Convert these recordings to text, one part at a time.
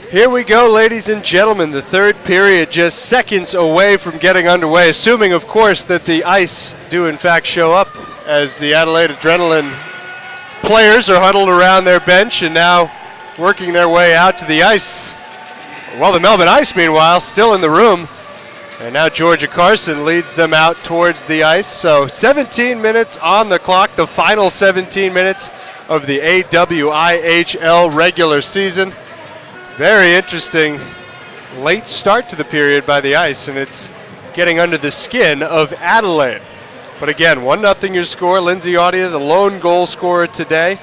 Here we go, ladies and gentlemen. The third period just seconds away from getting underway, assuming, of course, that the Ice do in fact show up as the Adelaide Adrenaline players are huddled around their bench and now working their way out to the ice. Well, the Melbourne Ice, meanwhile, still in the room. And now Georgia Carson leads them out towards the ice. So 17 minutes on the clock, the final 17 minutes of the AWIHL regular season. Very interesting late start to the period by the Ice, and it's getting under the skin of Adelaide. But again, 1-0 your score. Lindsay Audia, the lone goal scorer today.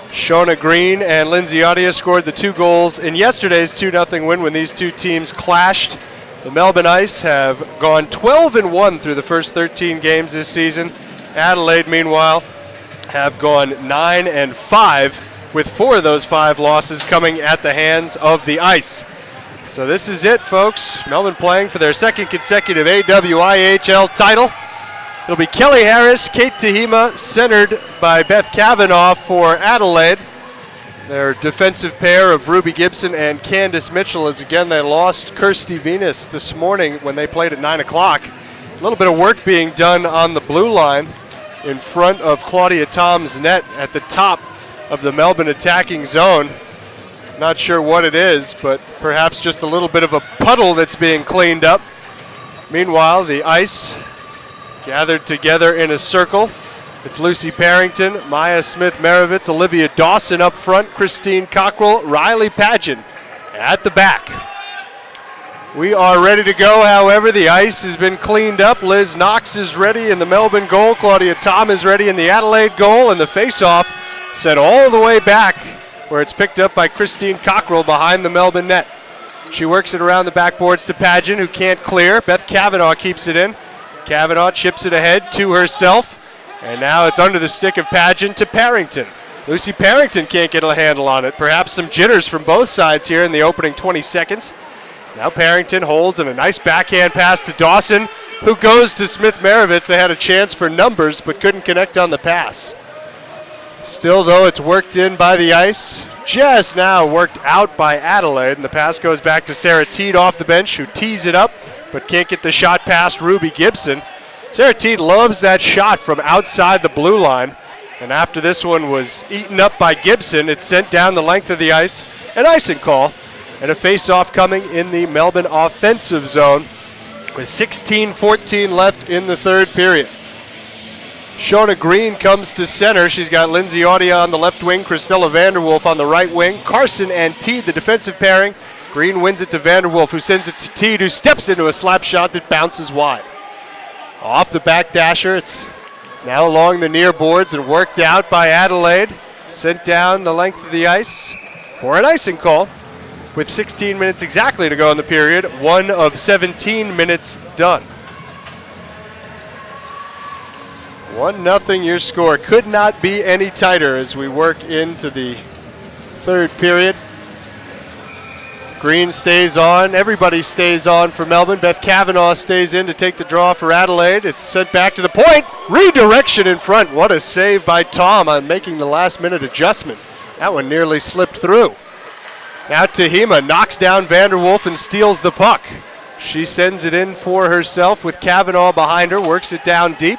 Shona Green and Lindsay Audia scored the 2 goals in yesterday's 2-0 win when these two teams clashed. The Melbourne Ice have gone 12-1 through the first 13 games this season. Adelaide, meanwhile, have gone 9-5. with 4 of those 5 losses coming at the hands of the Ice. So this is it, folks. Melbourne playing for their second consecutive AWIHL title. It'll be Kelly Harris, Kate Tehima, centered by Beth Kavanaugh for Adelaide. Their defensive pair of Ruby Gibson and Candace Mitchell, as again they lost Kirsty Venus this morning when they played at 9 o'clock. A little bit of work being done on the blue line in front of Claudia Tom's net at the top of the Melbourne attacking zone. Not sure what it is, but perhaps just a little bit of a puddle that's being cleaned up. Meanwhile, the Ice gathered together in a circle. It's Lucy Parrington, Maya Smith-Maravitz, Olivia Dawson up front, Christine Cockrell, Riley Pageant at the back. We are ready to go, however. The Ice has been cleaned up. Liz Knox is ready in the Melbourne goal. Claudia Tom is ready in the Adelaide goal, and the face-off set all the way back where it's picked up by Christine Cockrell behind the Melbourne net. She works it around the backboards to Pageant, who can't clear. Beth Kavanaugh keeps it in. Kavanaugh chips it ahead to herself, and now it's under the stick of Pageant to Parrington. Lucy Parrington can't get a handle on it. Perhaps some jitters from both sides here in the opening 20 seconds. Now Parrington holds, and a nice backhand pass to Dawson, who goes to Smith-Maravitz. They had a chance for numbers, but couldn't connect on the pass. Still, though, it's worked in by the Ice. Just now worked out by Adelaide, and the pass goes back to Sarah Teed off the bench, who tees it up, but can't get the shot past Ruby Gibson. Sarah Teed loves that shot from outside the blue line, and after this one was eaten up by Gibson, it's sent down the length of the ice. An icing call, and a face-off coming in the Melbourne offensive zone with 16:14 left in the third period. Shona Green comes to center. She's got Lindsay Audia on the left wing, Christella Vanderwolf on the right wing. Carson and Teed, the defensive pairing. Green wins it to Vanderwolf, who sends it to Teed, who steps into a slap shot that bounces wide. Off the back dasher, it's now along the near boards and worked out by Adelaide. Sent down the length of the ice for an icing call with 16 minutes exactly to go in the period. 1 of 17 minutes done. 1-0 your score. Could not be any tighter as we work into the third period. Green stays on. Everybody stays on for Melbourne. Beth Kavanaugh stays in to take the draw for Adelaide. It's sent back to the point. Redirection in front. What a save by Tom on making the last-minute adjustment. That one nearly slipped through. Now Tehima knocks down Vanderwolf and steals the puck. She sends it in for herself with Kavanaugh behind her, works it down deep.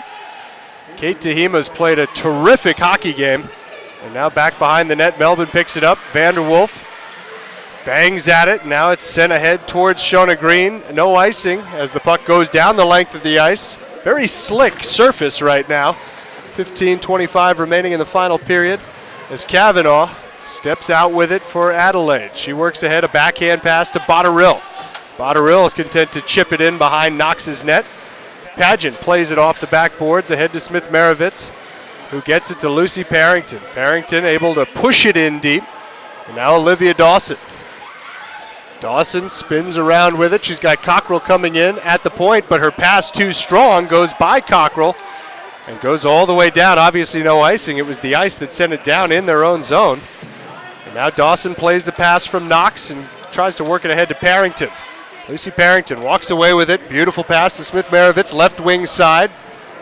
Kate Tehima's played a terrific hockey game. And now back behind the net, Melbourne picks it up. Vanderwolf bangs at it. Now it's sent ahead towards Shona Green. No icing as the puck goes down the length of the ice. Very slick surface right now. 15:25 remaining in the final period as Kavanaugh steps out with it for Adelaide. She works ahead, a backhand pass to Botterill. Botterill is content to chip it in behind Knox's net. Pageant plays it off the backboards ahead to Smith-Maravitz, who gets it to Lucy Parrington. Parrington able to push it in deep. And now Olivia Dawson. Dawson spins around with it. She's got Cockrell coming in at the point, but her pass too strong, goes by Cockrell and goes all the way down. Obviously no icing. It was the ice that sent it down in their own zone. And now Dawson plays the pass from Knox and tries to work it ahead to Parrington. Lucy Parrington walks away with it. Beautiful pass to Smith-Maravitz, left wing side.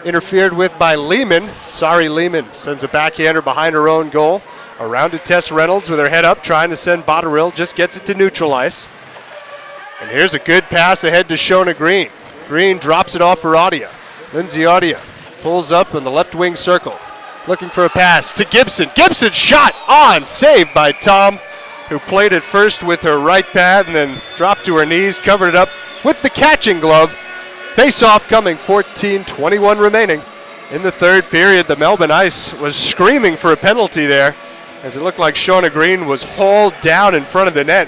Interfered with by Lehman. Sorry, Lehman sends a backhander behind her own goal. Around to Tess Reynolds with her head up, trying to send Botterill, just gets it to neutral ice. And here's a good pass ahead to Shona Green. Green drops it off for Audia. Lindsay Audia pulls up in the left wing circle, looking for a pass to Gibson. Gibson shot on, saved by Tom, who played it first with her right pad and then dropped to her knees, covered it up with the catching glove. Face-off coming, 14:21 remaining. In the third period, the Melbourne Ice was screaming for a penalty there, as it looked like Shona Green was hauled down in front of the net.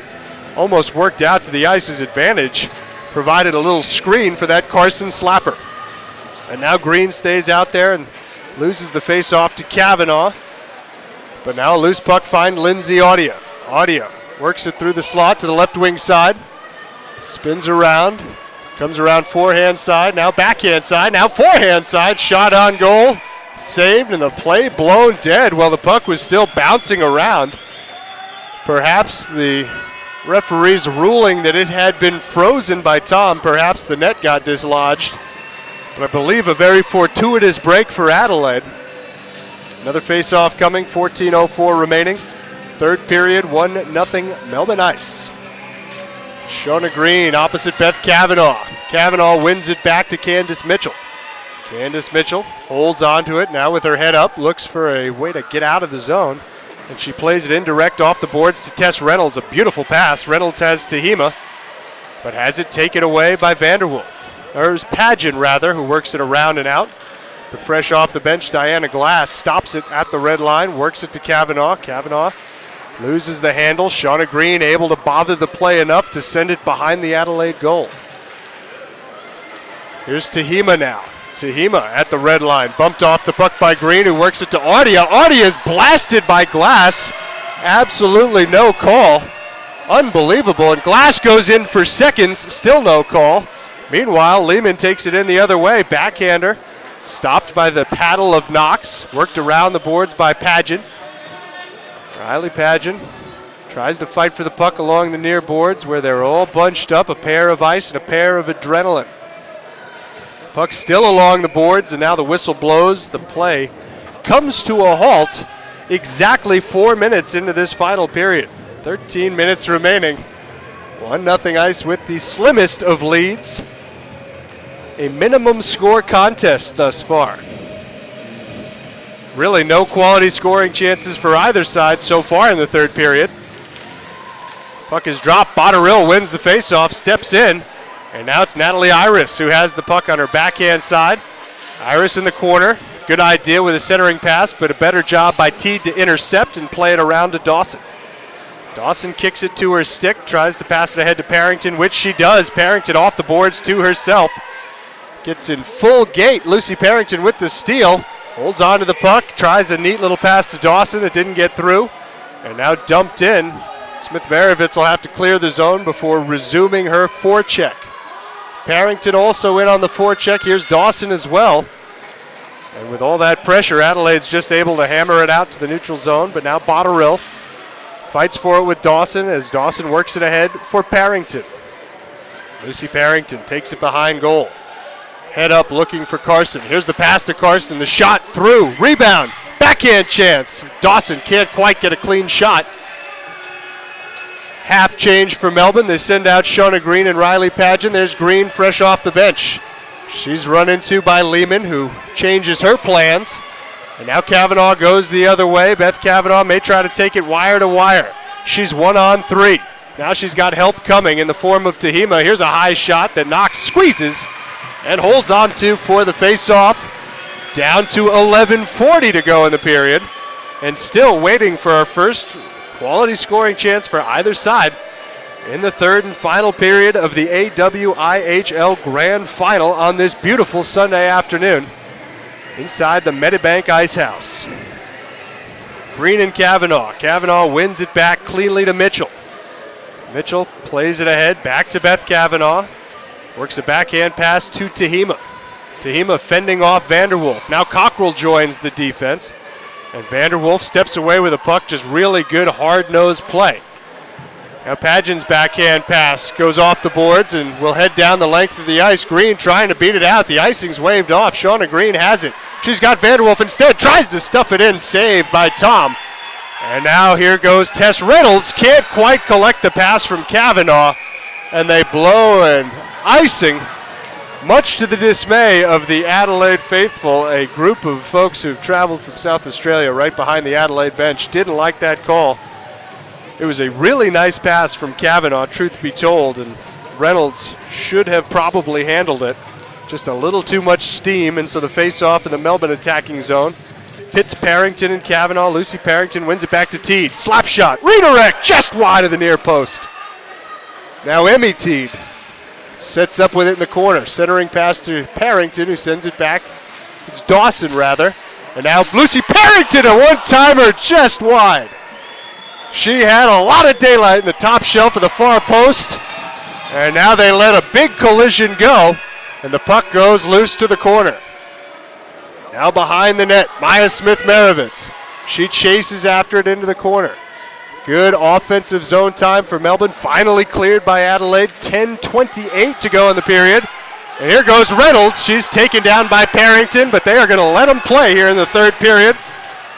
Almost worked out to the Ice's advantage, provided a little screen for that Carson slapper. And now Green stays out there and loses the face-off to Kavanaugh. But now a loose puck finds Lindsay Audia. Audia works it through the slot to the left wing side. Spins around. Comes around forehand side. Now backhand side. Now forehand side. Shot on goal. Saved and the play blown dead while the puck was still bouncing around. Perhaps the referee's ruling that it had been frozen by Tom. Perhaps the net got dislodged. But I believe a very fortuitous break for Adelaide. Another face-off coming, 14:04 remaining. Third period, 1-0 Melbourne Ice. Shona Green opposite Beth Kavanaugh. Kavanaugh wins it back to Candace Mitchell. Candace Mitchell holds on to it now with her head up, looks for a way to get out of the zone, and she plays it indirect off the boards to Tess Reynolds. A beautiful pass. Reynolds has Tehima, but has it taken away by Vanderwolf. Or Pageant, rather, who works it around and out. But fresh off the bench, Diana Glass stops it at the red line, works it to Kavanaugh. Kavanaugh loses the handle. Shona Green able to bother the play enough to send it behind the Adelaide goal. Here's Tehima now. Tehima at the red line, bumped off the puck by Green, who works it to Audia. Audia is blasted by Glass. Absolutely no call. Unbelievable. And Glass goes in for seconds, still no call. Meanwhile, Lehman takes it in the other way. Backhander stopped by the paddle of Knox. Worked around the boards by Pageant. Riley Pageant tries to fight for the puck along the near boards where they're all bunched up, a pair of ice and a pair of adrenaline. Puck still along the boards, and now the whistle blows. The play comes to a halt exactly 4 minutes into this final period. 13 minutes remaining. 1-0 Ice with the slimmest of leads. A minimum score contest thus far. Really no quality scoring chances for either side so far in the third period. Puck is dropped. Botterill wins the faceoff, steps in, and now it's Natalie Iris who has the puck on her backhand side. Iris in the corner. Good idea with a centering pass, but a better job by Teed to intercept and play it around to Dawson. Dawson kicks it to her stick, tries to pass it ahead to Parrington, which she does. Parrington off the boards to herself. Gets in full gait. Lucy Parrington with the steal. Holds on to the puck, tries a neat little pass to Dawson that didn't get through. And now dumped in. Smith-Verovitz will have to clear the zone before resuming her forecheck. Parrington also in on the forecheck. Here's Dawson as well. And with all that pressure, Adelaide's just able to hammer it out to the neutral zone. But now Botterill fights for it with Dawson as Dawson works it ahead for Parrington. Lucy Parrington takes it behind goal. Head up looking for Carson. Here's the pass to Carson. The shot through. Rebound. Backhand chance. Dawson can't quite get a clean shot. Half change for Melbourne. They send out Shona Green and Riley Pageant. There's Green fresh off the bench. She's run into by Lehman, who changes her plans. And now Kavanaugh goes the other way. Beth Kavanaugh may try to take it wire to wire. She's 1-on-3. Now she's got help coming in the form of Tehima. Here's a high shot that Knox squeezes and holds on to for the face-off. Down to 11:40 to go in the period. And still waiting for our first quality scoring chance for either side in the third and final period of the AWIHL Grand Final on this beautiful Sunday afternoon inside the Medibank Ice House. Green and Kavanaugh. Kavanaugh wins it back cleanly to Mitchell. Mitchell plays it ahead, back to Beth Kavanaugh. Works a backhand pass to Tehima. Tehima fending off Vanderwolf. Now Cockrell joins the defense. And Vanderwolf steps away with a puck. Just really good hard-nosed play. Now Pageant's backhand pass goes off the boards and will head down the length of the ice. Green trying to beat it out. The icing's waved off. Shona Green has it. She's got Vanderwolf instead. Tries to stuff it in. Saved by Tom. And now here goes Tess Reynolds. Can't quite collect the pass from Kavanaugh. And they blow an icing, much to the dismay of the Adelaide faithful. A group of folks who've traveled from South Australia right behind the Adelaide bench didn't like that call. It was a really nice pass from Kavanaugh, truth be told, and Reynolds should have probably handled it. Just a little too much steam, and so the face-off in the Melbourne attacking zone. Hits Parrington and Kavanaugh. Lucy Parrington wins it back to Teed. Slap shot, redirect, just wide of the near post. Now Emmy Teed sets up with it in the corner. Centering pass to Parrington, who sends it back. It's Dawson, rather. And now Lucy Parrington, a one-timer just wide. She had a lot of daylight in the top shelf of the far post. And now they let a big collision go. And the puck goes loose to the corner. Now behind the net, Maya Smith-Maravitz. She chases after it into the corner. Good offensive zone time for Melbourne. Finally cleared by Adelaide. 10:28 to go in the period. And here goes Reynolds. She's taken down by Parrington, but they are going to let them play here in the third period.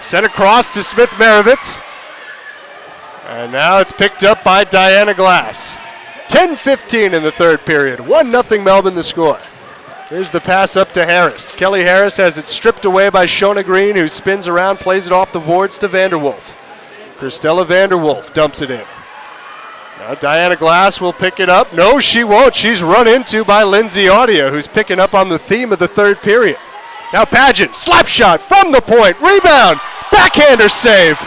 Sent across to Smith-Maravitz. And now it's picked up by Diana Glass. 10:15 in the third period. 1-0 Melbourne the score. Here's the pass up to Harris. Kelly Harris has it stripped away by Shona Green, who spins around, plays it off the boards to Vanderwolf. Christella Vanderwolf dumps it in. Now Diana Glass will pick it up. No, she won't. She's run into by Lindsay Audia, who's picking up on the theme of the third period. Now Pageant, slap shot from the point, rebound, backhander save.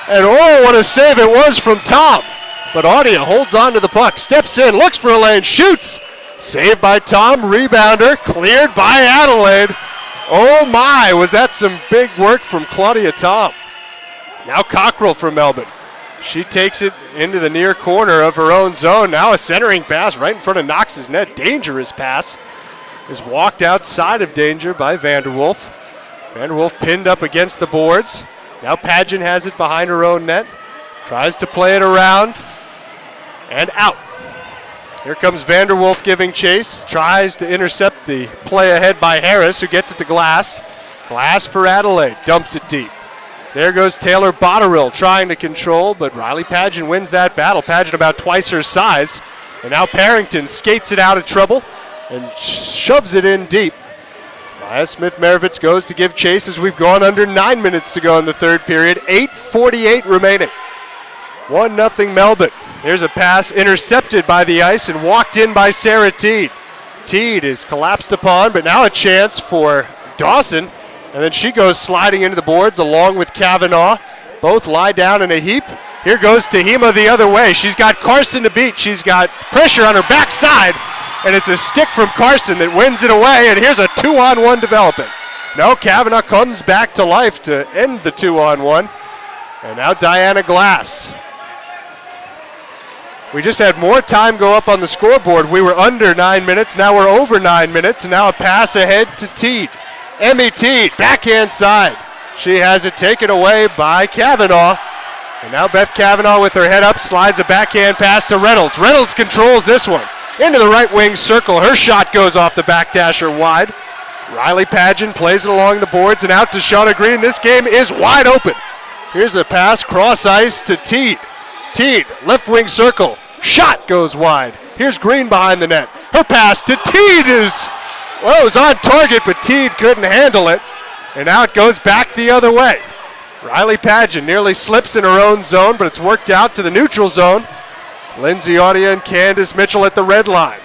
And oh, what a save it was from Tom. But Audia holds on to the puck, steps in, looks for a lane, shoots. Saved by Tom, rebounder, cleared by Adelaide. Oh my, was that some big work from Claudia Tom. Now Cockrell for Melbourne. She takes it into the near corner of her own zone. Now a centering pass right in front of Knox's net. Dangerous pass. Is walked outside of danger by Vanderwolf. Vanderwolf pinned up against the boards. Now Pageant has it behind her own net. Tries to play it around. And out. Here comes Vanderwolf giving chase. Tries to intercept the play ahead by Harris, who gets it to Glass. Glass for Adelaide. Dumps it deep. There goes Taylor Botterill trying to control, but Riley Pageant wins that battle. Pageant about twice her size. And now Parrington skates it out of trouble and shoves it in deep. Maya Smith-Maravitz goes to give chase as we've gone under 9 minutes to go in the third period. 8:48 remaining. 1-0 Melbourne. Here's a pass intercepted by the ice and walked in by Sarah Teed. Teed is collapsed upon, but now a chance for Dawson. And then she goes sliding into the boards along with Kavanaugh. Both lie down in a heap. Here goes Tahima the other way. She's got Carson to beat. She's got pressure on her backside. And it's a stick from Carson that wins it away. And here's a 2-on-1 developing. No, Kavanaugh comes back to life to end the 2-on-1. And now Diana Glass. We just had more time go up on the scoreboard. We were under 9 minutes. Now we're over 9 minutes. And now a pass ahead to Teed. Emmy Teed, backhand side. She has it taken away by Kavanaugh. And now Beth Kavanaugh with her head up slides a backhand pass to Reynolds. Reynolds controls this one. Into the right wing circle. Her shot goes off the backdasher wide. Riley Pageant plays it along the boards and out to Shauna Green. This game is wide open. Here's a pass cross ice to Teed. Teed, left wing circle. Shot goes wide. Here's Green behind the net. Her pass to Teed is... Well, it was on target, but Teed couldn't handle it. And now it goes back the other way. Riley Pageant nearly slips in her own zone, but it's worked out to the neutral zone. Lindsay Audia and Candace Mitchell at the red line.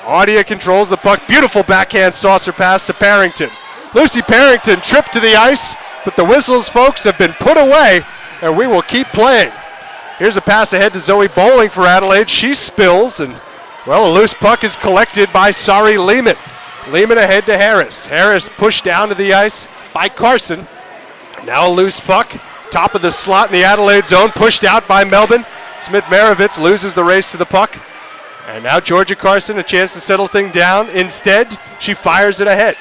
Audia controls the puck. Beautiful backhand saucer pass to Parrington. Lucy Parrington tripped to the ice, but the whistles, folks, have been put away, and we will keep playing. Here's a pass ahead to Zoe Bowling for Adelaide. She spills, and, well, a loose puck is collected by Sari Lehman. Lehman ahead to Harris. Harris pushed down to the ice by Carson. Now a loose puck. Top of the slot in the Adelaide zone. Pushed out by Melbourne. Smith-Maravitz loses the race to the puck. And now Georgia Carson a chance to settle things down. Instead, she fires it ahead.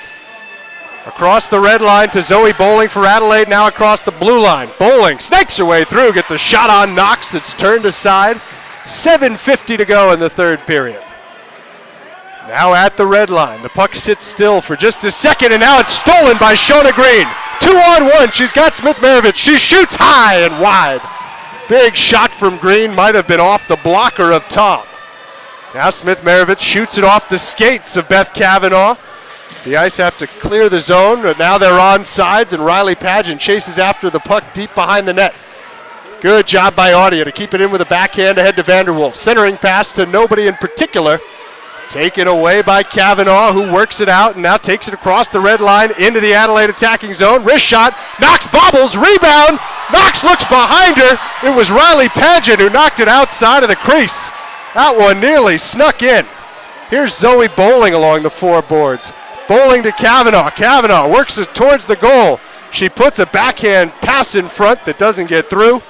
Across the red line to Zoe Bowling for Adelaide. Now across the blue line. Bowling snakes her way through. Gets a shot on Knox that's turned aside. 7:50 to go in the third period. Now at the red line. The puck sits still for just a second, and now it's stolen by Shona Green. 2-on-1. She's got Smith-Maravitz. She shoots high and wide. Big shot from Green, might have been off the blocker of Tom. Now Smith-Maravich shoots it off the skates of Beth Kavanaugh. The Ice have to clear the zone, but now they're on sides, and Riley Pageant chases after the puck deep behind the net. Good job by Audia to keep it in with a backhand ahead to Vanderwolf. Centering pass to nobody in particular. Taken away by Kavanaugh, who works it out and now takes it across the red line into the Adelaide attacking zone. Wrist shot, Knox bobbles, rebound. Knox looks behind her. It was Riley Pageant who knocked it outside of the crease. That one nearly snuck in. Here's Zoe Bowling along the four boards. Bowling to Kavanaugh. Kavanaugh works it towards the goal. She puts a backhand pass in front that doesn't get through,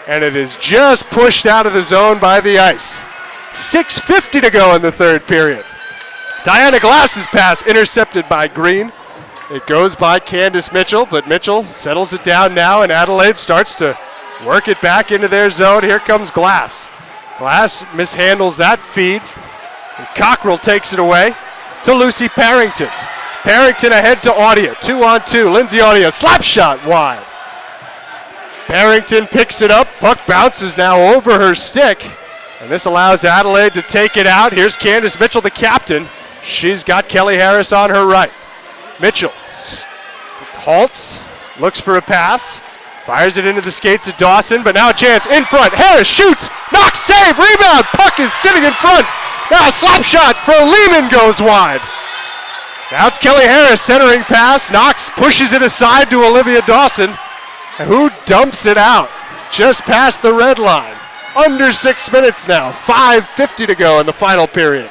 and it is just pushed out of the zone by the Ice. 6:50 to go in the third period. Diana Glass's pass intercepted by Green. It goes by Candace Mitchell, but Mitchell settles it down now, and Adelaide starts to work it back into their zone. Here comes Glass. Glass mishandles that feed. And Cockrell takes it away to Lucy Parrington. Parrington ahead to Audia. 2-on-2. Lindsay Audia, slap shot wide. Parrington picks it up. Puck bounces now over her stick. And this allows Adelaide to take it out. Here's Candace Mitchell, the captain. She's got Kelly Harris on her right. Mitchell halts, looks for a pass, fires it into the skates of Dawson, but now a chance in front. Harris shoots, Knox save, rebound. Puck is sitting in front. Now a slap shot for Lehman goes wide. Now it's Kelly Harris centering pass. Knox pushes it aside to Olivia Dawson, who dumps it out just past the red line. Under 6 minutes now, 5:50 to go in the final period.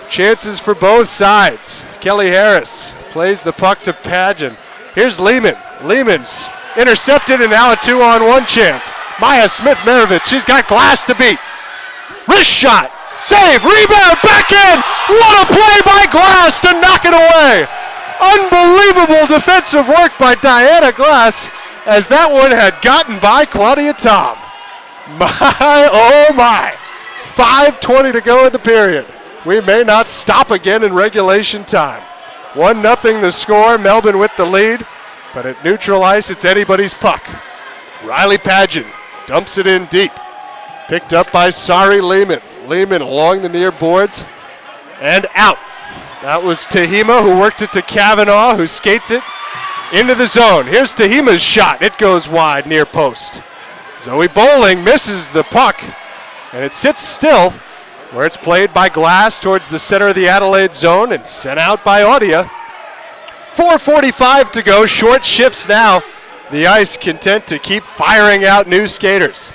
Chances for both sides. Kelly Harris plays the puck to Pageant. Here's Lehman. Lehman's intercepted, and now a 2-on-1 chance. Maya Smith-Maravich, she's got Glass to beat. Wrist shot, save, rebound, backhand. What a play by Glass to knock it away. Unbelievable defensive work by Diana Glass, as that one had gotten by Claudia Tom. My, oh my. 5:20 to go in the period. We may not stop again in regulation time. 1-0 the score, Melbourne with the lead, but at neutral ice, it's anybody's puck. Riley Pageant dumps it in deep. Picked up by Sari Lehman. Lehman along the near boards and out. That was Tehima, who worked it to Kavanaugh, who skates it into the zone. Here's Tehima's shot. It goes wide near post. Zoe Bowling misses the puck, and it sits still where it's played by Glass towards the center of the Adelaide zone and sent out by Audia. 4:45 to go, short shifts now. The Ice content to keep firing out new skaters.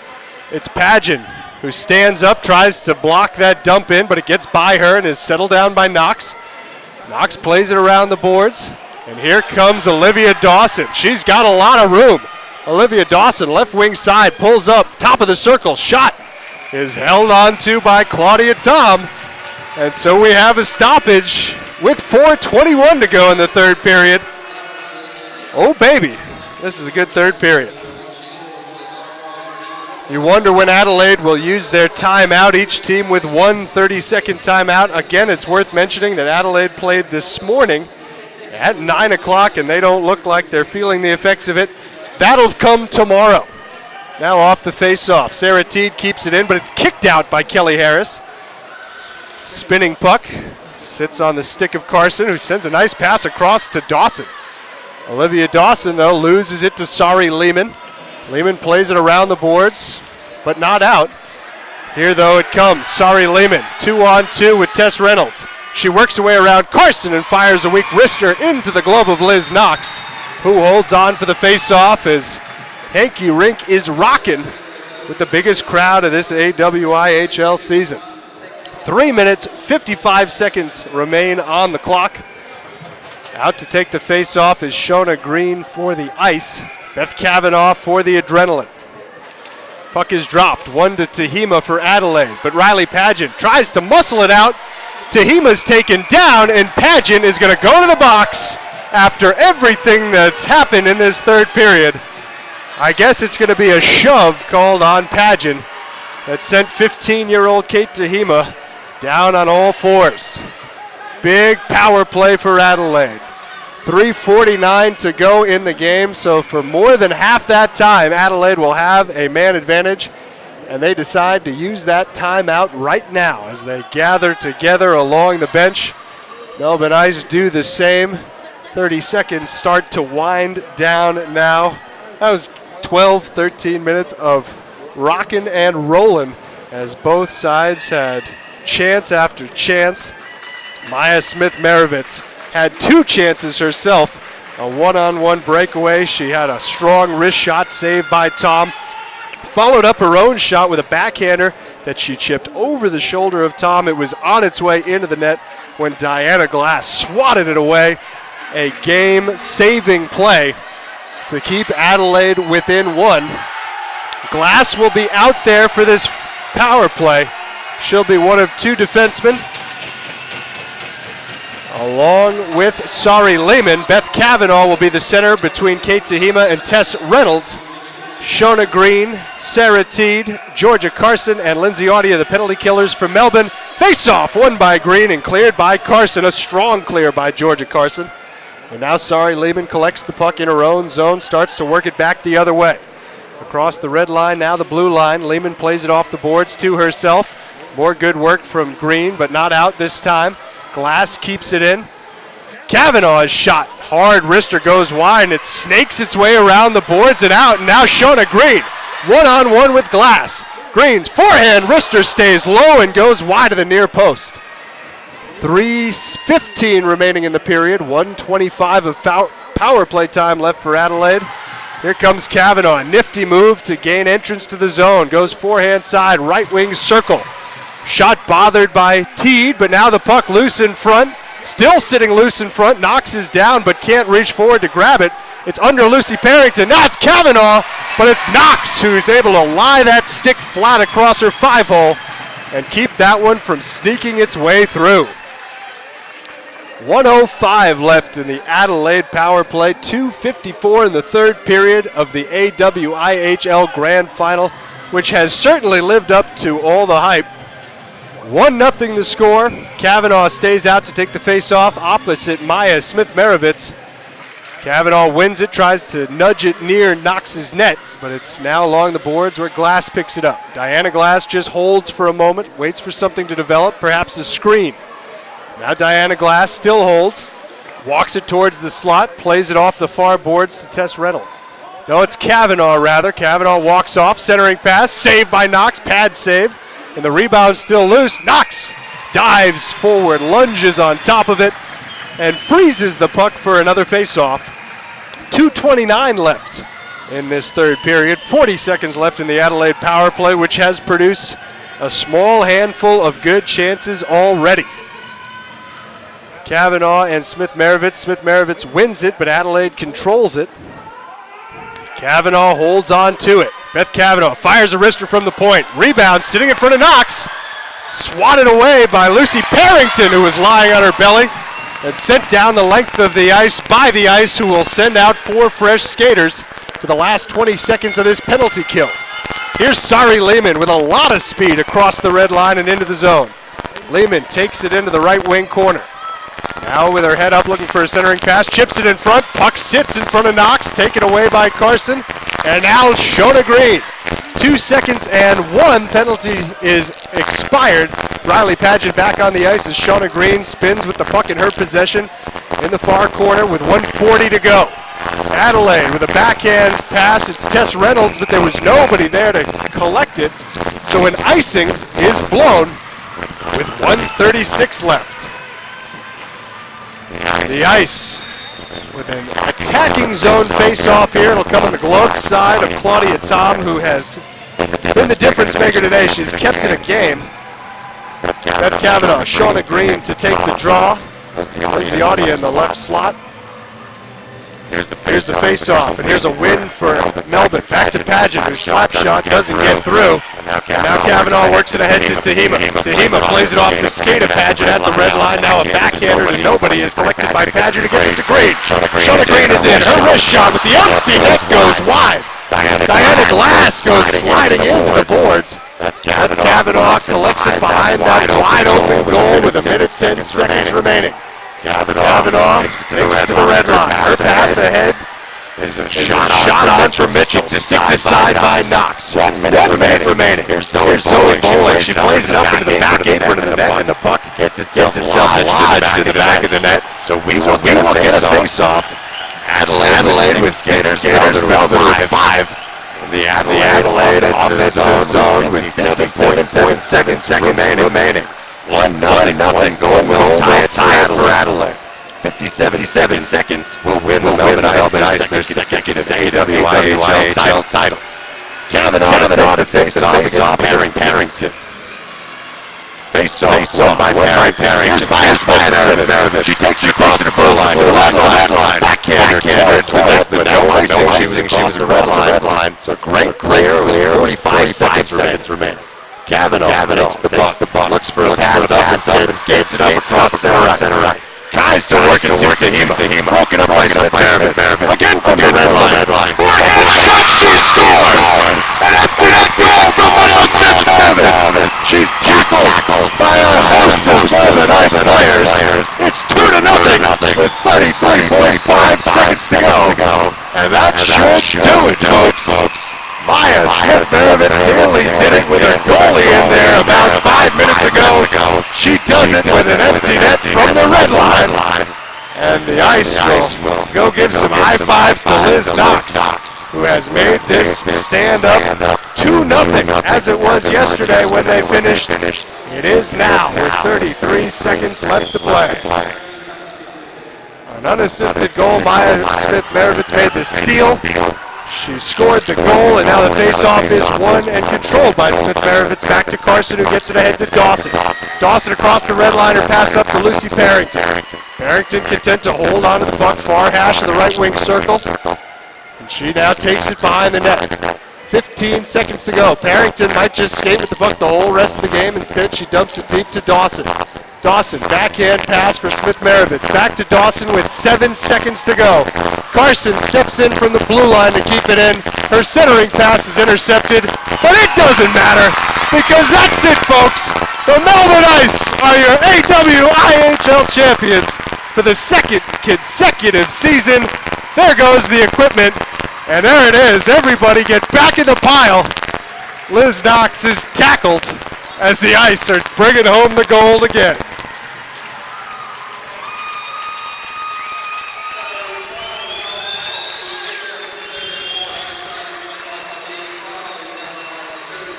It's Pageant who stands up, tries to block that dump in, but it gets by her and is settled down by Knox. Knox plays it around the boards, and here comes Olivia Dawson. She's got a lot of room. Olivia Dawson, left wing side, pulls up, top of the circle, shot is held on to by Claudia Tom. And so we have a stoppage with 4:21 to go in the third period. Oh baby, this is a good third period. You wonder when Adelaide will use their timeout, each team with one 30-second timeout. Again, it's worth mentioning that Adelaide played this morning at 9 o'clock, and they don't look like they're feeling the effects of it. That'll come tomorrow. Now off the face-off. Sarah Teed keeps it in, but it's kicked out by Kelly Harris. Spinning puck. Sits on the stick of Carson, who sends a nice pass across to Dawson. Olivia Dawson, though, loses it to Sari Lehman. Lehman plays it around the boards, but not out. Here, though, it comes. Sari Lehman, 2-on-2 with Tess Reynolds. She works her way around Carson and fires a weak wrister into the glove of Liz Knox, who holds on for the face-off as Hanky Rink is rocking with the biggest crowd of this AWIHL season. 3 minutes, 55 seconds remain on the clock. Out to take the face-off is Shona Green for the Ice. Beth Kavanaugh for the Adrenaline. Puck is dropped, 1 to Tehima for Adelaide, but Riley Pageant tries to muscle it out. Tehima's taken down, and Pageant is going to go to the box after everything that's happened in this third period. I guess it's going to be a shove called on Pageant that sent 15-year-old Kate Tehima down on all fours. Big power play for Adelaide. 3:49 to go in the game, so for more than half that time, Adelaide will have a man advantage, and they decide to use that timeout right now as they gather together along the bench. Melbourne Ice do the same. 30 seconds start to wind down now. That was 12, 13 minutes of rocking and rolling as both sides had chance after chance. Maya Smith-Maravitz had 2 chances herself. A one-on-one breakaway. She had a strong wrist shot saved by Tom. Followed up her own shot with a backhander that she chipped over the shoulder of Tom. It was on its way into the net when Diana Glass swatted it away. A game-saving play to keep Adelaide within 1. Glass will be out there for this power play. She'll be one of 2 defensemen, along with Sari Lehman. Beth Cavanaugh will be the center between Kate Tahima and Tess Reynolds. Shona Green, Sarah Teed, Georgia Carson, and Lindsay Audia, the penalty killers for Melbourne. Face-off won by Green and cleared by Carson. A strong clear by Georgia Carson. And now Sari Lehman collects the puck in her own zone, starts to work it back the other way. Across the red line, now the blue line. Lehman plays it off the boards to herself. More good work from Green, but not out this time. Glass keeps it in. Kavanaugh's shot. Hard wrister goes wide, and it snakes its way around the boards and out. And now Shona Green, one-on-one with Glass. Green's forehand wrister stays low and goes wide of the near post. 3:15 remaining in the period. 1:25 of power play time left for Adelaide. Here comes Kavanaugh. A nifty move to gain entrance to the zone. Goes forehand side, right wing circle. Shot bothered by Teed, but now the puck loose in front. Still sitting loose in front. Knox is down, but can't reach forward to grab it. It's under Lucy Parrington. Now it's Kavanaugh, but it's Knox who's able to lie that stick flat across her 5-hole and keep that one from sneaking its way through. 1:05 left in the Adelaide power play. 2:54 in the third period of the AWIHL Grand Final, which has certainly lived up to all the hype. 1-0 the score. Kavanaugh stays out to take the face-off opposite Maya Smith-Maravitz. Kavanaugh wins it, tries to nudge it near Knox's net, but it's now along the boards where Glass picks it up. Diana Glass just holds for a moment, waits for something to develop, perhaps a screen. Now Diana Glass still holds, walks it towards the slot, plays it off the far boards to Tess Reynolds. No, it's Kavanaugh rather. Kavanaugh walks off, centering pass, saved by Knox, pad save, and the rebound still loose. Knox dives forward, lunges on top of it, and freezes the puck for another face-off. 2:29 left in this third period. 40 seconds left in the Adelaide power play, which has produced a small handful of good chances already. Kavanaugh and Smith-Maravitz. Smith-Maravitz wins it, but Adelaide controls it. Kavanaugh holds on to it. Beth Kavanaugh fires a wrister from the point. Rebound sitting in front of Knox. Swatted away by Lucy Parrington, who was lying on her belly, and sent down the length of the ice by the ice, who will send out 4 fresh skaters for the last 20 seconds of this penalty kill. Here's Sari Lehman with a lot of speed across the red line and into the zone. Lehman takes it into the right wing corner. Now with her head up looking for a centering pass, chips it in front, puck sits in front of Knox, taken away by Carson, and now Shona Green. 2 seconds and 1 penalty is expired. Riley Padgett back on the ice as Shona Green spins with the puck in her possession in the far corner with 1:40 to go. Adelaide with a backhand pass, it's Tess Reynolds, but there was nobody there to collect it, so an icing is blown with 1:36 left. The ice with an attacking zone face-off here. It'll come on the glove side of Claudia Tom, who has been the difference maker today. She's kept it a game. Beth Kavanaugh, Shona Green to take the draw. Lindsay Audia in the left slot. Here's the face-off, and here's a win for Melbourne. Back to Padgett, whose slap shot doesn't get through. Now Kavanaugh works it ahead to Tahima. Tahima plays it off the skate of Padgett at the red line. Now a backhander to nobody is collected by Padgett against it to Green. Shona Green is in. Her wrist shot with the empty net goes wide. Diana Glass goes sliding into the boards. Beth Kavanaugh collects it behind that wide open goal with 1:10 seconds remaining. Kavanaugh takes it to the red line. Her pass ahead. There's a shot on from Mitchell. Stick to side by Knox. 1 minute remaining. Here's Zoe Bowling. She plays it up into the back apron of the net, and the puck gets itself lodged in the back of the net. So we will get a face-off. Adelaide with skaters. Melbourne with 5. The Adelaide offensive zone with 57 seconds remaining. 1-0 going will tie it for Adelaide. 57 seconds will win the Melbourne Ice their second AWIHL title. Kavanaugh to face off Parrington. Face off by Parrington. Here's Smith. She takes it across the blue line to the red line. Backhand towards the net. She was across the red line. So great clear with 45 seconds remaining. Kavanaugh takes the puck, looks for a pass up and skates it up across center ice. Tries to work it to Hema. Broken up by Smith Merriman. Again from the red line. For a headshot, she scores! An empty net goal from Smith Merriman. She's tackled by a host of Melbourne Ice players. It's 2-0 with 33.5 seconds to go. And that should do it, folks. Maya Smith Merriman nearly did it with her goalie in there about 5 minutes ago. She does it with an empty net from the red line. And the Ice will go give some high fives to Liz Knox, who has made this stand up 2-0 as it was yesterday when they finished. It is now with 33 seconds left to play. An unassisted goal. Maya Smith Merriman's made the steal. She scored the goal, and now the face-off is won and controlled by Smith Merritt. Back to Carson, who gets it ahead to Dawson. Dawson across the red line, her pass up to Lucy Parrington. Parrington content to hold on to the puck, far hash of the right wing circle. And she now takes it behind the net. 15 seconds to go. Parrington might just skate with the puck the whole rest of the game. Instead, she dumps it deep to Dawson. Dawson, backhand pass for Smith Merritt. Back to Dawson with 7 seconds to go. Carson steps in from the blue line to keep it in. Her centering pass is intercepted, but it doesn't matter because that's it, folks. The Melbourne Ice are your AWIHL champions for the second consecutive season. There goes the equipment, and there it is. Everybody get back in the pile. Liz Knox is tackled as the Ice are bringing home the gold again.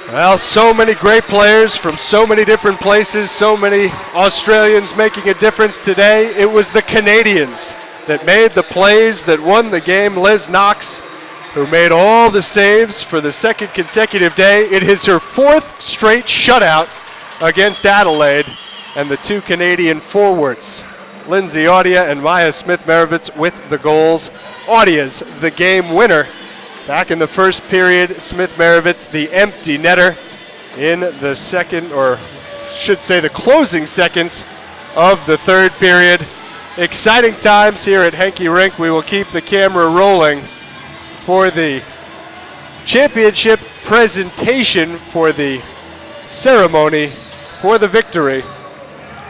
Well, so many great players from so many different places, so many Australians making a difference today. It was the Canadians that made the plays that won the game. Liz Knox, who made all the saves for the second consecutive day. It is her 4th straight shutout against Adelaide, and the 2 Canadian forwards, Lindsay Audia and Maya Smith Merritt, with the goals. Audia's the game winner. Back in the first period, Smith Merritt, the empty netter, in the second, or should say the closing seconds of the third period. Exciting times here at Henke Rink. We will keep the camera rolling for the championship presentation, for the ceremony, for the victory.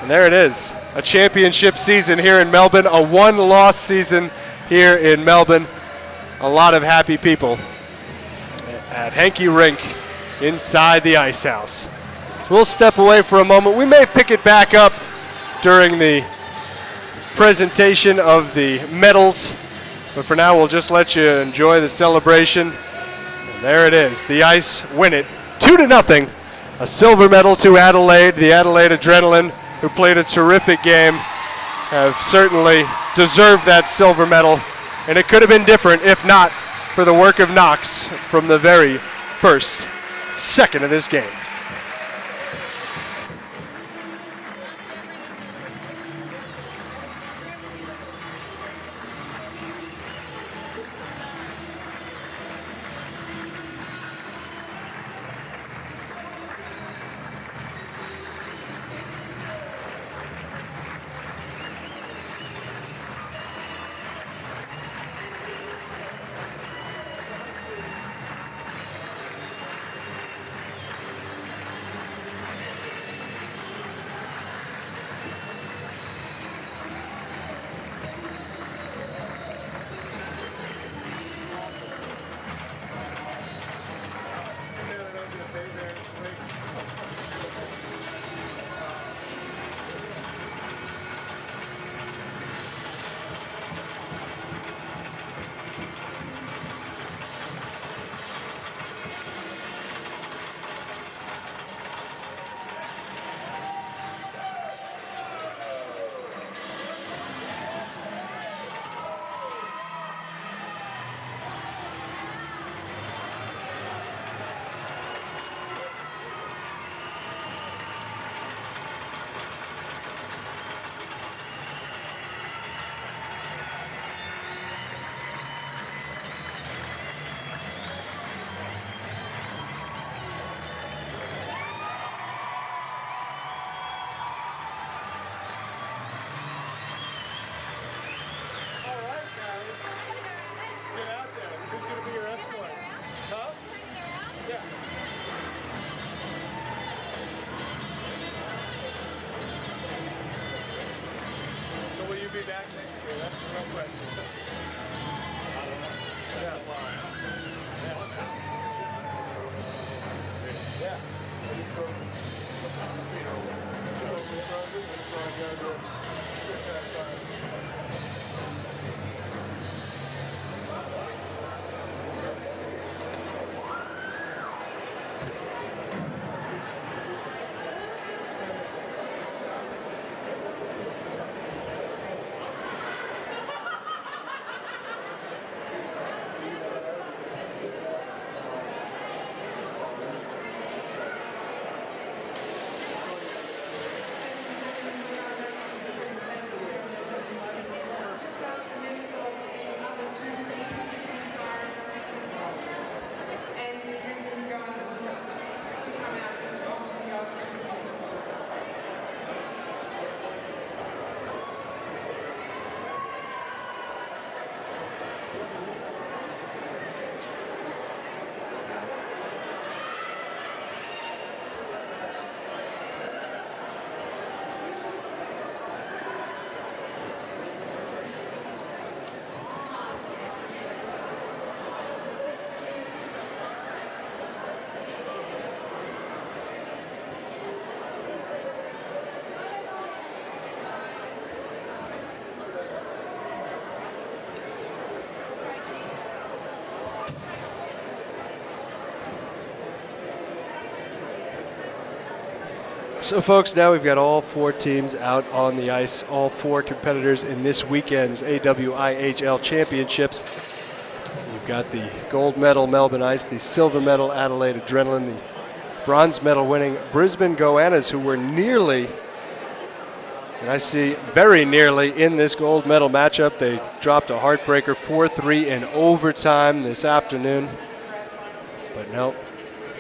And there it is, a championship season here in Melbourne, a 1-loss season here in Melbourne. A lot of happy people at Henke Rink inside the Ice House. We'll step away for a moment. We may pick it back up during the presentation of the medals, but for now we'll just let you enjoy the celebration. And there it is. The Ice win it 2-0. A silver medal to Adelaide. The Adelaide Adrenaline, who played a terrific game, have certainly deserved that silver medal. And it could have been different if not for the work of Knox from the very first second of this game. you be back next year? That's the real question. So folks, now we've got all 4 teams out on the ice, all 4 competitors in this weekend's AWIHL Championships. You've got the gold medal Melbourne Ice, the silver medal Adelaide Adrenaline, the bronze medal winning Brisbane Goannas, who were nearly, and I see very nearly, in this gold medal matchup. They dropped a heartbreaker 4-3 in overtime this afternoon. But nope,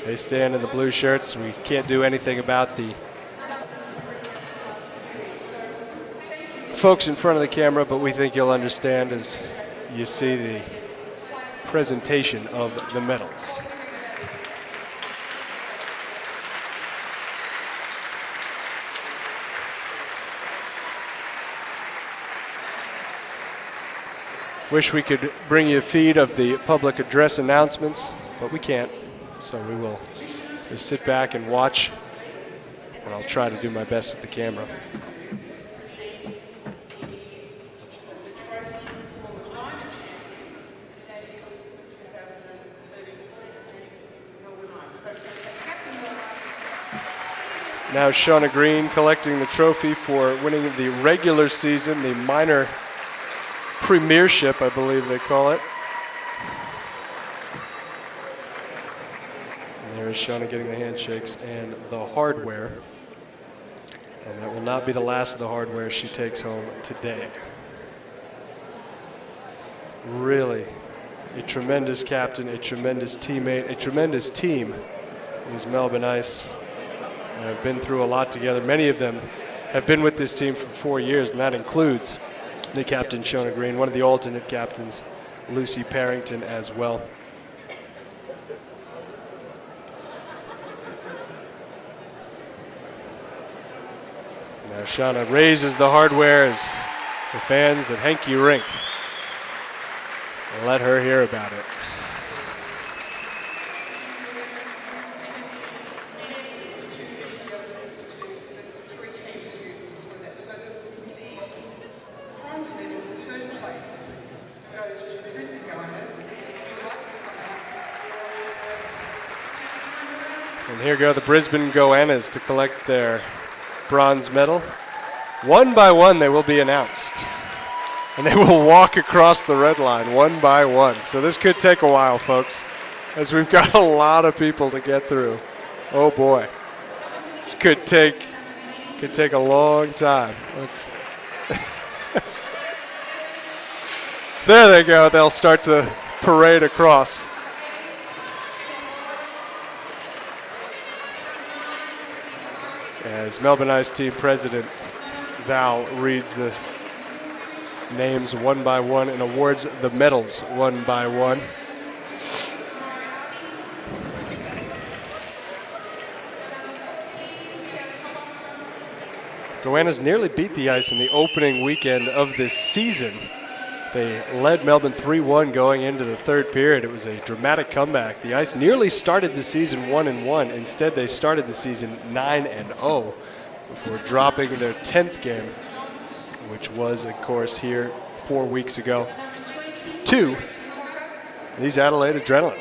they stand in the blue shirts. We can't do anything about the folks in front of the camera, but we think you'll understand as you see the presentation of the medals. Wish we could bring you a feed of the public address announcements, but we can't. So we will just sit back and watch, and I'll try to do my best with the camera. Now Shauna Green collecting the trophy for winning the regular season, the minor premiership, I believe they call it. And there is Shauna getting the handshakes and the hardware. And that will not be the last of the hardware she takes home today. Really a tremendous captain, a tremendous teammate, a tremendous team is Melbourne Ice. Have been through a lot together. Many of them have been with this team for 4 years, and that includes the captain, Shauna Green, one of the alternate captains, Lucy Parrington, as well. Now Shauna raises the hardware as the fans at Henke Rink let her hear about it. And here go the Brisbane Goannas to collect their bronze medal. One by one, they will be announced. And they will walk across the red line one by one. So this could take a while, folks, as we've got a lot of people to get through. Oh boy, this could take a long time. There they go. They'll start to parade across. As Melbourne Ice team president Val reads the names one by one and awards the medals one by one. Goannas nearly beat the Ice in the opening weekend of this season. They led Melbourne 3-1 going into the third period. It was a dramatic comeback. The Ice nearly started the season 1-1. Instead, they started the season 9-0 before dropping their 10th game, which was, of course, here 4 weeks ago, to these Adelaide Adrenaline.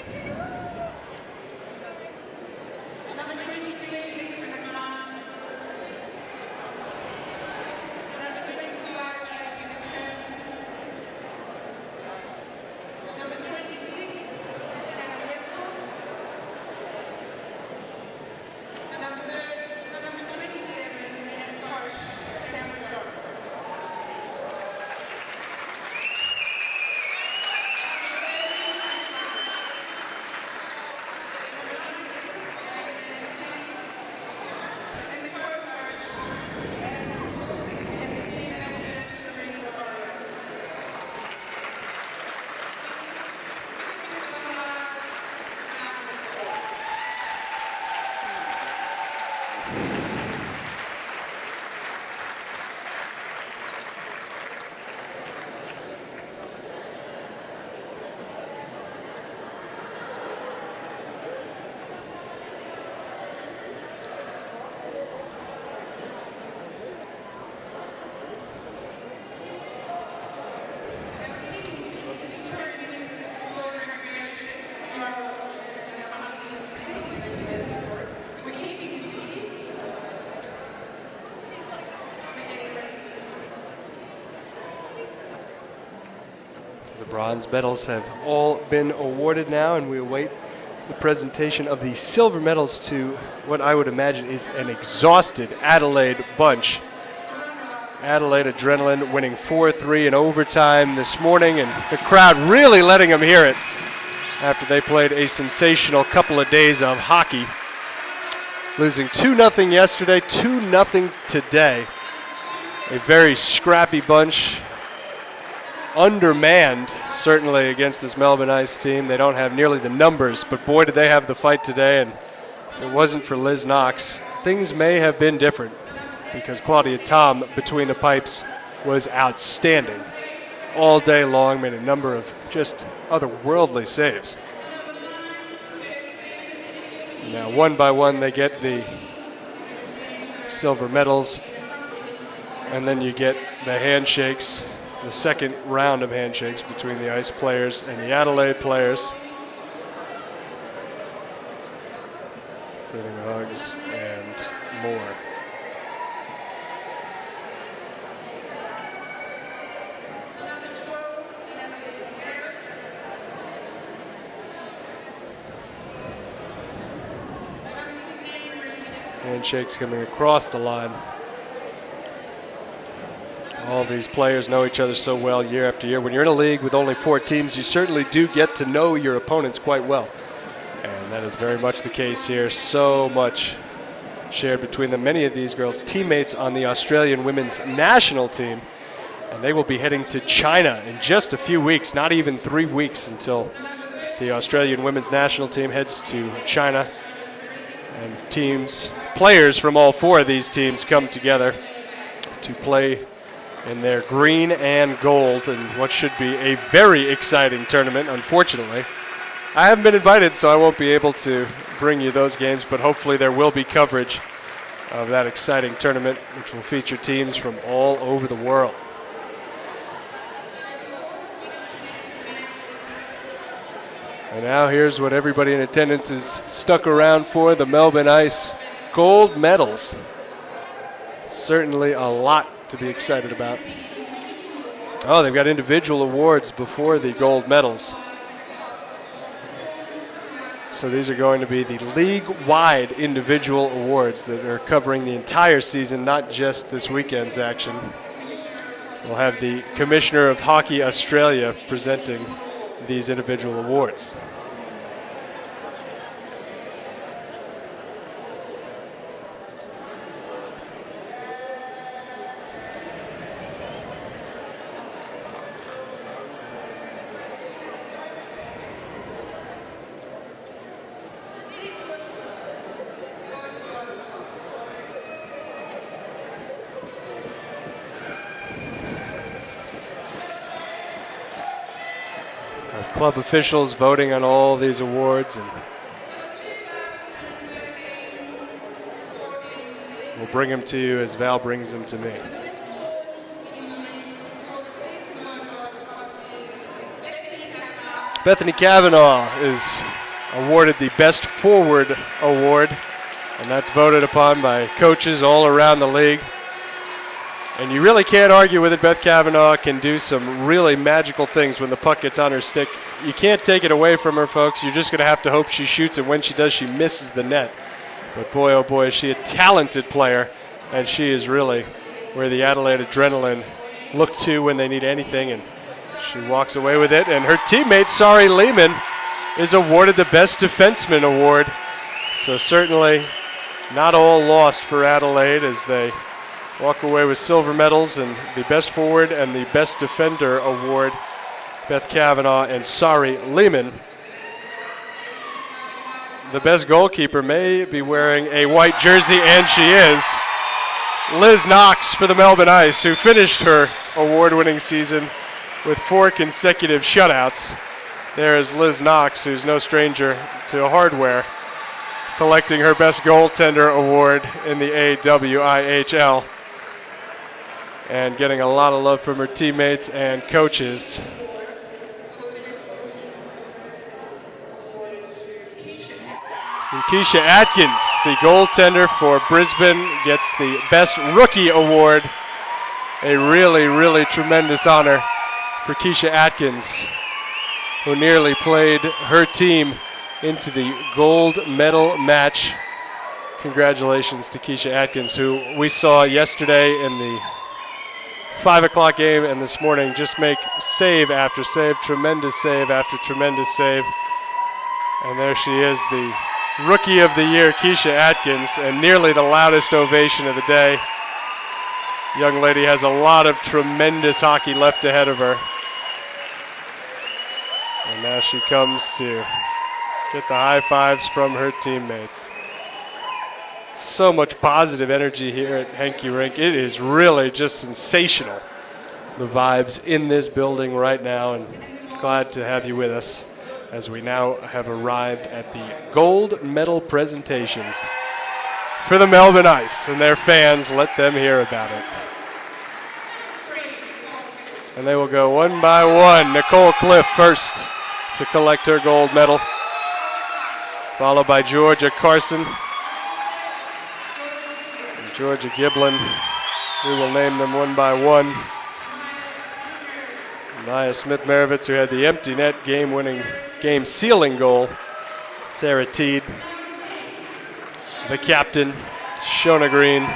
The bronze medals have all been awarded now, and we await the presentation of the silver medals to what I would imagine is an exhausted Adelaide bunch. Adelaide Adrenaline winning 4-3 in overtime this morning, and the crowd really letting them hear it after they played a sensational couple of days of hockey. Losing 2-0 yesterday, 2-0 today. A very scrappy bunch. Undermanned, certainly, against this Melbourne Ice team. They don't have nearly the numbers, but boy, did they have the fight today. And if it wasn't for Liz Knox, things may have been different, because Claudia Tom, between the pipes, was outstanding all day long, made a number of just otherworldly saves. Now, one by one, they get the silver medals, and then you get the handshakes. The second round of handshakes between the Ice players and the Adelaide players. Including hugs and more. Handshakes coming across the line. All these players know each other so well year after year. When you're in a league with only 4 teams, you certainly do get to know your opponents quite well. And that is very much the case here. So much shared between them. Many of these girls, teammates on the Australian women's national team. And they will be heading to China in just a few weeks, not even 3 weeks until the Australian women's national team heads to China. And players from all 4 of these teams come together to play in their green and gold in what should be a very exciting tournament. Unfortunately, I haven't been invited, so I won't be able to bring you those games, but hopefully there will be coverage of that exciting tournament, which will feature teams from all over the world. And now here's what everybody in attendance is stuck around for, the Melbourne Ice gold medals. Certainly a lot to be excited about. Oh, they've got individual awards before the gold medals. So these are going to be the league-wide individual awards that are covering the entire season, not just this weekend's action. We'll have the Commissioner of Hockey Australia presenting these individual awards. club officials voting on all these awards, and we'll bring them to you as Val brings them to me. Bethany Cavanaugh is awarded the Best Forward Award, and that's voted upon by coaches all around the league. And you really can't argue with it. Beth Cavanaugh can do some really magical things when the puck gets on her stick. You can't take it away from her, folks. You're just going to have to hope she shoots, and when she does, she misses the net. But boy, oh boy, is she a talented player, and she is really where the Adelaide Adrenaline look to when they need anything, and she walks away with it. And her teammate, Sari Lehman, is awarded the Best Defenseman Award. So certainly not all lost for Adelaide as they walk away with silver medals and the Best Forward and the Best Defender Award. Beth Cavanaugh and Sari Lehman. The best goalkeeper may be wearing a white jersey, and she is. Liz Knox for the Melbourne Ice, who finished her award-winning season with 4 consecutive shutouts. There is Liz Knox, who's no stranger to hardware, collecting her Best Goaltender Award in the AWIHL and getting a lot of love from her teammates and coaches. And Keisha Atkins, the goaltender for Brisbane, gets the Best Rookie Award. A really, really tremendous honor for Keisha Atkins, who nearly played her team into the gold medal match. Congratulations to Keisha Atkins, who we saw yesterday in the 5 o'clock game and this morning just make save after save, tremendous save after tremendous save. And there she is, the Rookie of the Year, Keisha Atkins, and nearly the loudest ovation of the day. Young lady has a lot of tremendous hockey left ahead of her. And now she comes to get the high fives from her teammates. So much positive energy here at Henke Rink. It is really just sensational, the vibes in this building right now, and glad to have you with us as we now have arrived at the gold medal presentations for the Melbourne Ice and their fans. Let them hear about it. And they will go one by one. Nicole Cliff first to collect her gold medal, followed by Georgia Carson, and Georgia Giblin. We will name them one by one. Maya Smith-Maravitz, who had the empty net game-sealing goal. Sarah Teed, the captain, Shona Green.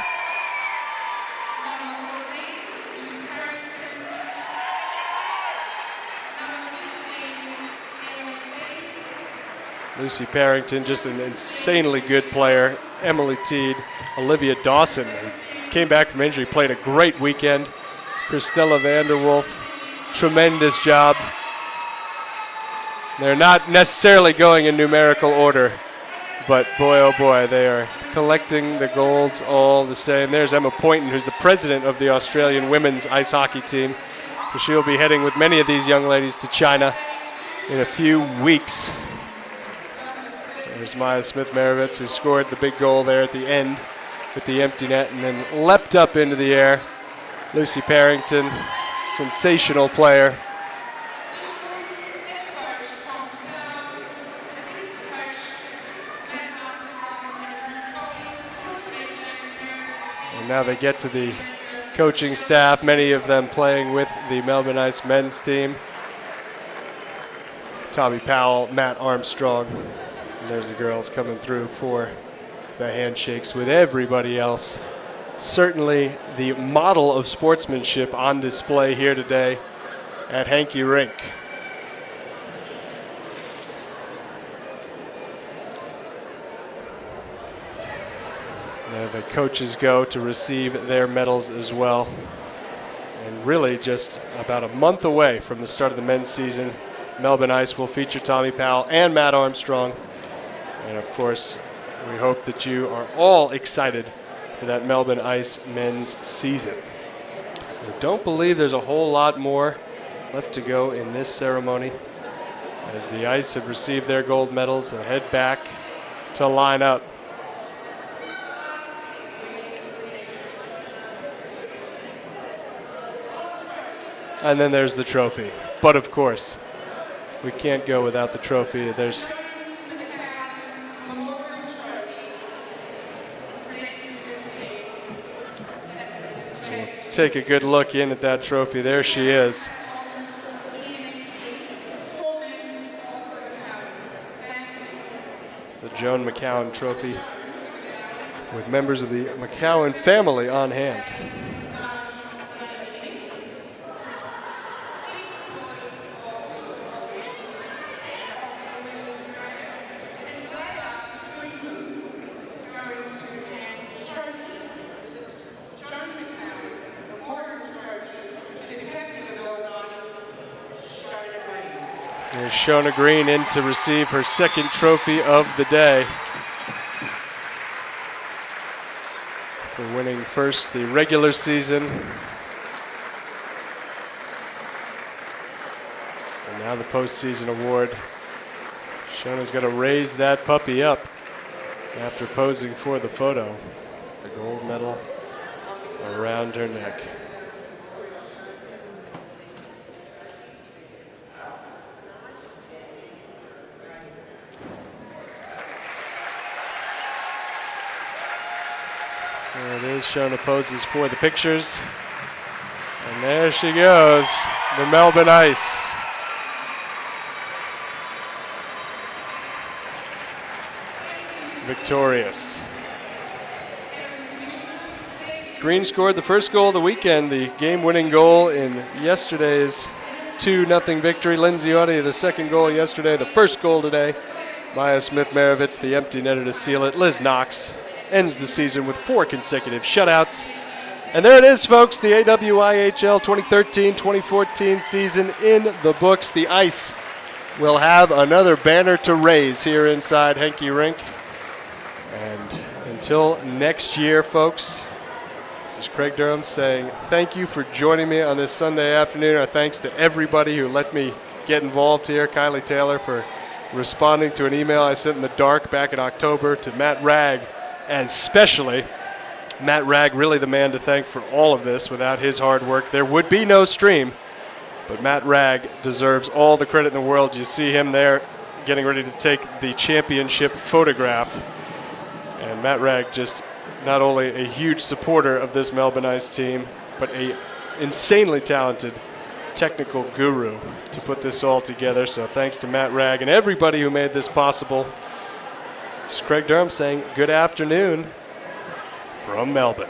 Lucy Parrington, just an insanely good player. Emily Teed, Olivia Dawson, who came back from injury, played a great weekend. Christella Vanderwolf, tremendous job. They're not necessarily going in numerical order, but boy, oh boy, they are collecting the golds all the same. There's Emma Poynton, who's the president of the Australian women's ice hockey team. So she'll be heading with many of these young ladies to China in a few weeks. There's Maya Smith-Maravitz, who scored the big goal there at the end with the empty net and then leapt up into the air. Lucy Parrington, sensational player. And now they get to the coaching staff, many of them playing with the Melbourne Ice men's team. Tommy Powell, Matt Armstrong. And there's the girls coming through for the handshakes with everybody else. Certainly the model of sportsmanship on display here today at Henke Rink. There the coaches go to receive their medals as well. And really just about a month away from the start of the men's season, Melbourne Ice will feature Tommy Powell and Matt Armstrong. And of course, we hope that you are all excited for that Melbourne Ice men's season. So don't believe there's a whole lot more left to go in this ceremony. as the Ice have received their gold medals and head back to line up. And then there's the trophy. But of course, we can't go without the trophy. We'll take a good look in at that trophy. There she is. The Joan McCowan Trophy with members of the McCowan family on hand. Here's Shona Green in to receive her second trophy of the day for winning first the regular season and now the postseason award. Shona's going to raise that puppy up after posing for the photo. The gold medal around her neck. There it is. Shona poses for the pictures. And there she goes, the Melbourne Ice. Victorious. Green scored the first goal of the weekend, the game-winning goal in yesterday's 2-0 victory. Lindsay Audie, the second goal yesterday, the first goal today. Maya Smith-Maravitz, the empty netter to seal it. Liz Knox ends the season with 4 consecutive shutouts. And there it is, folks, the AWIHL 2013-2014 season in the books. The Ice will have another banner to raise here inside Henke Rink. And until next year, folks, this is Craig Durham saying thank you for joining me on this Sunday afternoon. Our thanks to everybody who let me get involved here. Kylie Taylor for responding to an email I sent in the dark back in October, to Matt Ragg, and especially Matt Ragg, really the man to thank for all of this. Without his hard work, there would be no stream. But Matt Ragg deserves all the credit in the world. You see him there getting ready to take the championship photograph. And Matt Ragg, just not only a huge supporter of this Melbourne Ice team, but a insanely talented technical guru to put this all together. So thanks to Matt Ragg and everybody who made this possible. This is Craig Durham saying good afternoon from Melbourne.